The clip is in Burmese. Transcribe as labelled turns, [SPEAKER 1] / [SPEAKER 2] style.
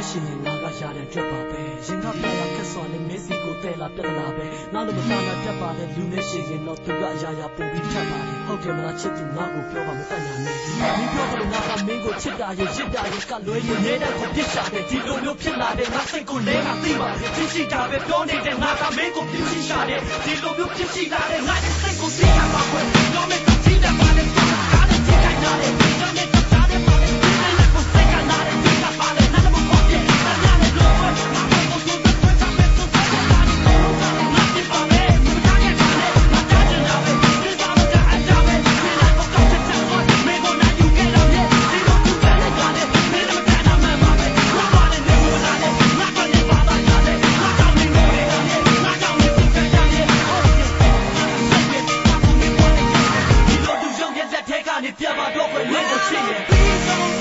[SPEAKER 1] ရှင်ငါကရတဲ့အတွက်ပါပဲရင်ကပြရခက်စွာနဲ့မျက်စိကိုတဲလာပြဿနာပဲငါလိုမစားနာတတ်ပါတဲ့လူနဲ့ရှင်ရင်တော့သူကအရာရာပုံပြီးထပ်ပါတယ်ဟုတ်တယ်မလားချစ်သူငါကိုပြောပါမတတ်ညာနဲ့မင်းပြောတယ်ငါကမင်းကိုချစ်တာရဲ့ရစ်တာရဲ့ကလွဲရင်နေတဲ့ကိုပြစ်ရှာတယ်ဒီလိုမျိုးဖြစ်လာတဲ့ငါစိတ်ကိုလဲငါသိပါတယ်သိရှိတာပဲပြောနေတဲ့ငါကမင်းကိုပြစ်ရှိရှာတယ်ဒီလိုမျိုးဖြစ်ရှိလာတဲ့ငါရဲ့စိတ်ကိုသိတာပါကွယ်တော့မဲ့တော့သိတယ်ပါလေကားနဲ့ထိခိုက်လာတယ်တော့မဲ့တော့ကြားတယ်ပါလေဒီနေ့ကိုစိတ်ကလာတယ်ဒီကပါလေနားမပေါ်ပြနားနဲ့လောငါကိုသူ့ကိုချမ်းမဲ့သူ့ကိုလာတယ်ငါပြပါမယ်မသားရဲ့ပါလေငါကြားချင်တာပဲဒီစားမကအကြပဲဒီနေ့ကိုကောက်ချက်ချက်သွားမေကိုနိုင်ယူခဲ့တော့ရဲ့ဒီလိုသူကလည်းကြတယ်မင်းတို့ကနာမမှာပဲငါပါလေနေမလာနဲ့ငါကနေပါတာရတယ်ငါတောင်းနေလို့ရတယ်ငါတောင်းနေသူကကြတယ်ဒီလိုသူရုံးရဲ့လက်ထဲကနေပြပါတော့ခွင့်မင်းကိုချစ်ရဲ့